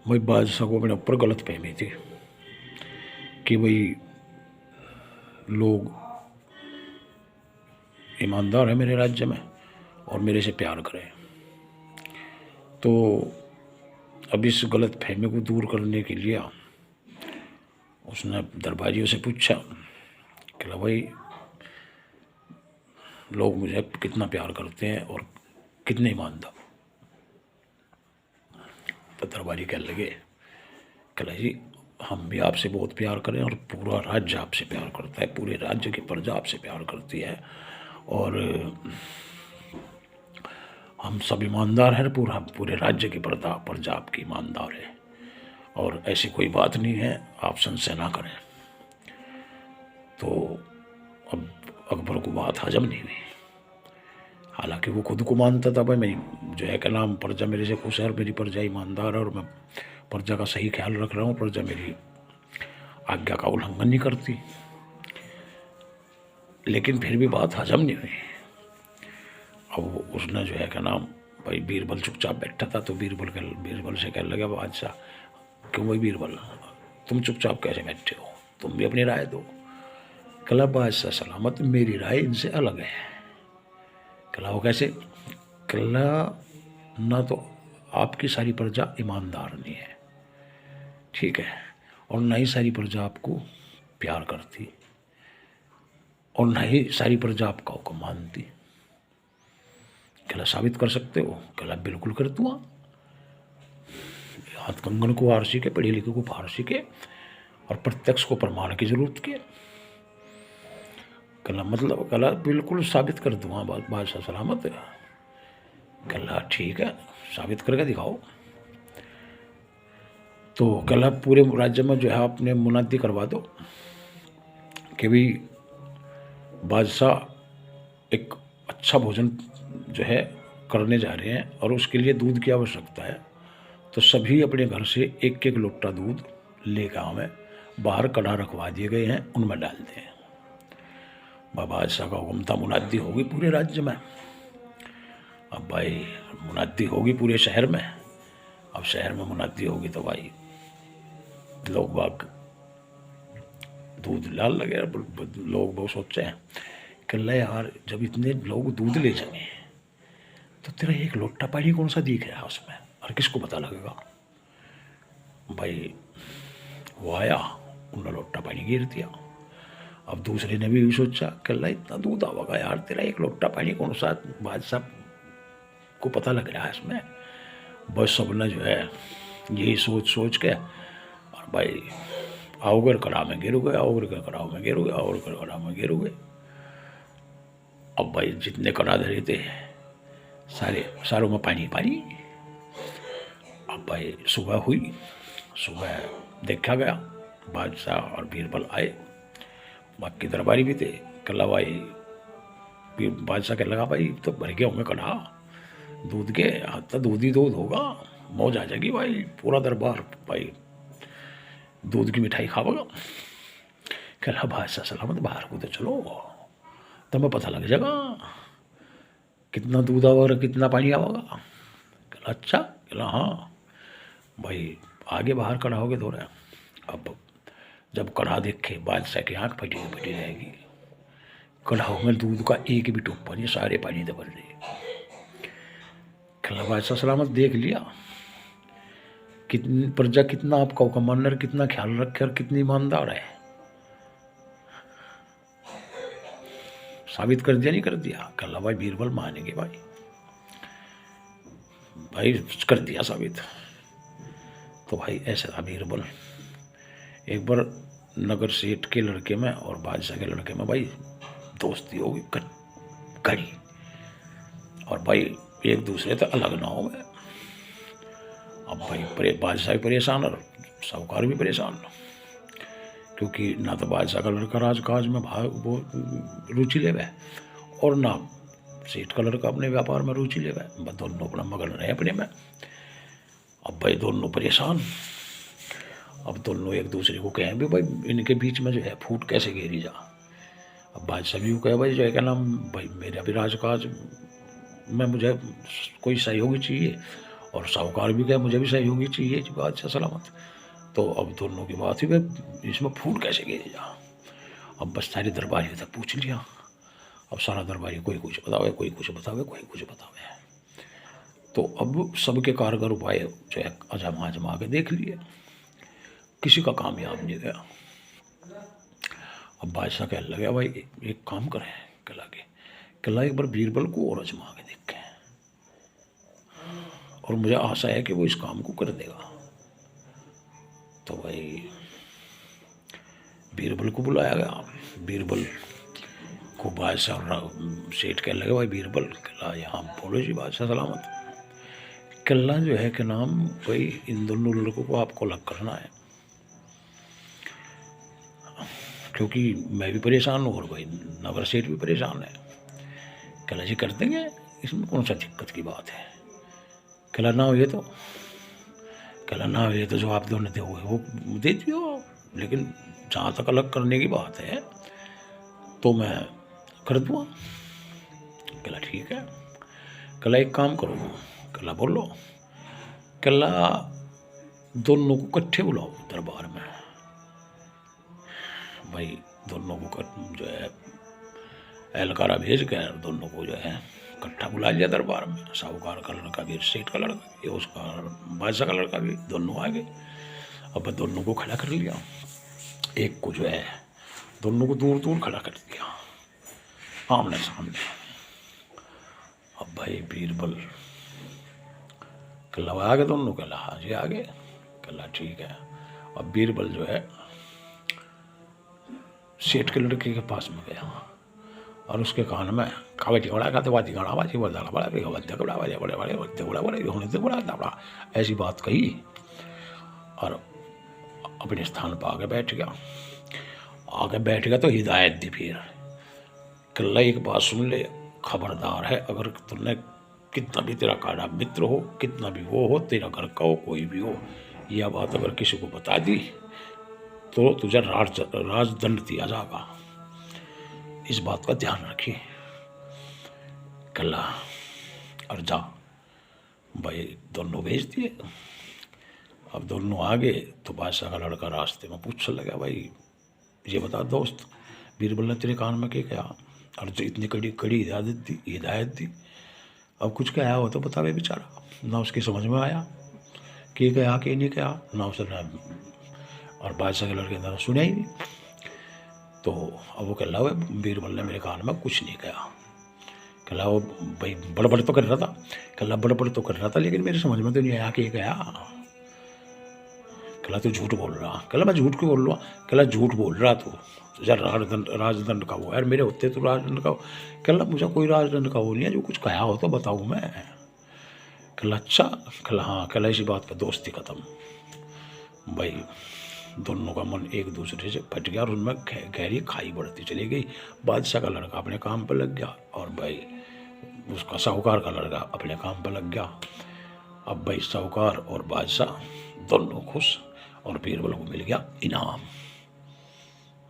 भाई बादशाह को अपने ऊपर गलत फहमी थी कि भाई लोग ईमानदार है मेरे राज्य में और मेरे से प्यार करें। तो अब इस गलत फहमी को दूर करने के लिए उसने दरबारियों से पूछा कि भाई लोग मुझे कितना प्यार करते हैं और कितने ईमानदार। तो दरबारी कहने लगे कला जी हम भी आपसे बहुत प्यार करें और पूरा राज्य आपसे प्यार करता है, पूरे राज्य की प्रजा आपसे प्यार करती है और हम सब ईमानदार हैं, पूरे राज्य की प्रजा आपकी ईमानदार है और ऐसी कोई बात नहीं है, आप संशय ना करें। तो अब अकबर को बात हजम नहीं हुई। हालांकि वो खुद को मानता था भाई मैं जो है क्या नाम प्रजा मेरे से खुश है और मेरी प्रजा ईमानदार है और मैं प्रजा का सही ख्याल रख रहा हूँ, प्रजा मेरी आज्ञा का उल्लंघन नहीं करती, लेकिन फिर भी बात हजम नहीं हुई। अब उसने जो है क्या नाम भाई बीरबल चुपचाप बैठा था तो बीरबल से कहने लगा बादशाह क्यों भाई बीरबल तुम चुपचाप कैसे बैठे हो, तुम भी अपनी राय दो। कला बादशाह सलामत मेरी राय इनसे अलग है। कला वो कैसे? कला ना तो आपकी सारी प्रजा ईमानदार नहीं है, ठीक है, और ना ही सारी प्रजा आपको प्यार करती और ना ही सारी प्रजा आपका हुक्म मानती। कला साबित कर सकते हो? कला बिल्कुल कर दूँगा। हाथ कंगन को आरसी के, पढ़े लिखे को फारसी के और प्रत्यक्ष को प्रमाण की जरूरत के। कला मतलब कला बिल्कुल साबित कर दूंगा बादशाह सलामत। कला ठीक है साबित करके दिखाओ। तो कला पूरे राज्य में जो है आपने मुनादी करवा दो कि भाई बादशाह एक अच्छा भोजन जो है करने जा रहे हैं और उसके लिए दूध की आवश्यकता है, तो सभी अपने घर से एक एक लोटा दूध लेकर आवें, बाहर कड़ा रखवा दिए गए हैं उनमें डाल दें। बादशाह का हुक्म था, मुनादी होगी पूरे राज्य में। अब भाई मुनादी होगी पूरे शहर में, अब शहर में मुनादी होगी तो भाई लोग बाग दूध लाल लगे। लोग बहुत सोचे हैं कि ले यार जब इतने लोग दूध ले जाएंगे तो तेरा एक लोटा पानी कौन सा दिख रहा है उसमें और किसको पता लगेगा। भाई वो आया, उन्होंने लोटा पानी गिर दिया। अब दूसरे ने भी सोचा कि अल्लाह इतना दूध आवेगा यार, तेरा एक लोटा पानी कौन सा बादशाह को पता लग रहा है इसमें। बस सब ने जो है यही सोच के और भाई आओगर कड़ा में गिर गए, आओगर कड़ा में गिर गए, आओगर कड़ा में गिर गए। अब भाई जितने कड़ा धरे थे सारों में पानी पानी। अब भाई सुबह हुई, सुबह देखा गया बादशाह और बीरबल आए, बाकी दरबारी भी थे। कल्ला भाई बादशाह कहने लगा भाई तो भर गए होंगे कड़ा दूध के, हाथ तो दूध ही दूध होगा, मौज आ जाएगी भाई, पूरा दरबार भाई दूध की मिठाई खाओगा। कहला बादशाह सलामत बाहर को तो चलो तुम्हें पता लग जाएगा कितना दूध आवा और कितना पानी आवेगा। कहला अच्छा, कहला हाँ भाई आगे बाहर कड़ा होगे थोड़ा। अब जब कड़ा देखे बादशाह की आँख फटी फटी रहेगी। कड़ाओं में दूध का एक भी टुप्पा नहीं, सारे पानी दबल रहे। कहला बादशाह सलामत देख लिया कितनी प्रजा कितना आपका कमांडर कितना ख्याल रखे और कितनी ईमानदार है। साबित कर दिया नहीं कर दिया? कहला भाई बीरबल मानेंगे भाई, भाई कर दिया साबित। तो भाई ऐसा था बीरबल। एक बार नगर सेठ के लड़के में और बादशाह के लड़के में भाई दोस्ती होगी कड़ी, और भाई एक दूसरे तो अलग ना हो गए। अब भाई बादशाह भी परेशान और साहूकार भी परेशान, क्योंकि ना तो बादशाह का लड़का राजकाज में वो रुचि ले गए और ना सेठ का लड़का अपने व्यापार में रुचि ले गए, दोनों अपना मगन रहे अपने में। अब भाई दोनों परेशान। अब दोनों एक दूसरे को कहें भी भाई इनके बीच में जो है फूट कैसे घेरी जा। अब बादशाह भी कहे भाई जो है क्या नाम भाई मेरा भी राजकाज में मुझे कोई सहयोगी चाहिए और साहूकार भी कहे मुझे भी सहयोगी चाहिए जी बादशाह सलामत। तो अब दोनों की बात हुई, भाई इसमें फूट कैसे गिरे जा। अब बस सारे दरबारी तक पूछ लिया। अब सारा दरबारी कोई कुछ बतावे, कोई कुछ बतावे, कोई कुछ बतावे। तो अब सबके कारगर उपाय जो है आजमा आजमा के देख लिए, किसी का कामयाब नहीं गया। अब बादशाह कहने लगे भाई एक काम करें, कला एक बार बीरबल को और आजमा के देखें, और मुझे आशा है कि वो इस काम को कर देगा। तो भाई बीरबल को बुलाया गया। बीरबल को बादशाह सेठ कहने लगे भाई बीरबल कला यहाँ बोलो जी बादशाह सलामत। कला जो है कि नाम भाई इन दोनों लड़कों को आपको अलग करना है, क्योंकि मैं भी परेशान हूँ और भाई नगर सेठ भी परेशान है। कला जी कर देंगे, इसमें कौन सा दिक्कत की बात है। कला ना हुए तो जो आप दोनों दे हुए वो दे दियो, लेकिन जहाँ तक अलग करने की बात है तो मैं कर दूँगा। कला ठीक है। कला एक काम करो, कला बोलो, कला दोनों को इकट्ठे बुलाओ दरबार में। भाई दोनों को जो है एहलकारा भेज कर दोनों को जो है इकट्ठा बुला लिया दरबार में। साहूकार का लड़का भी, सेठ का लड़का भी, उसका बादशाह का लड़का भी, दोनों आ गए। अब दोनों को खड़ा कर लिया, एक को जो है दोनों को दूर दूर खड़ा कर दिया आमने सामने। अब भाई बीरबल कला आ गए, दोनों कला हाजी आ गए। कला ठीक है। अब बीरबल जो है सेठ के लड़के के पास में गया और उसके कान में ऐसी बात कही और अपने स्थान पर आके बैठ गया। तो हिदायत दी फिर, कल्ला एक बात सुन ले, खबरदार है अगर तुमने कितना भी तेरा काड़ा मित्र हो, कितना भी वो हो, तेरा घर का हो, कोई भी हो, यह बात अगर किसी को बता दी तो तुझे राजदंड दिया जाएगा। इस बात का ध्यान रखिए। कल्ला और जा भाई दोनों भेज दिए। अब दोनों आ गए तो बादशाह का लड़का रास्ते में पूछने लगा भाई ये बता दोस्त, बीरबल ने तेरे कान में क्या कहा और जो इतनी कड़ी हिदायत दी, अब कुछ कहा हो तो बतावे बेचारा। ना उसकी समझ में आया कि कहा कि नहीं कहा, ना उसने और बादशाह के लड़के ने सुना ही नहीं। तो अब वो कह रहा है बीरबल ने मेरे कान में कुछ नहीं कहा। कह वो भाई बड़बड़ तो कर रहा था, बड़बड़ तो कर रहा था, लेकिन मेरी समझ में तो नहीं आया कि कहा। कला तू झूठ बोल रहा। कला मैं झूठ क्यों बोल रहा। कला झूठ बोल रहा तू यार, राजदंड का वो यार, मेरे होते तो राजदंड का। कला मुझे कोई राजदंड का वो नहीं है, जो कुछ कहा हो तो बताऊँ मैं। कला अच्छा। कला हाँ। कला इसी बात पर दोस्ती खत्म। भाई दोनों का मन एक दूसरे से फट गया और उनमें गहरी खाई बढ़ती चली गई। बादशाह का लड़का अपने काम पर लग गया और भाई उसका साहूकार का लड़का अपने काम पर लग गया। अब भाई साहूकार और बादशाह दोनों खुश और बीरबल को मिल गया इनाम।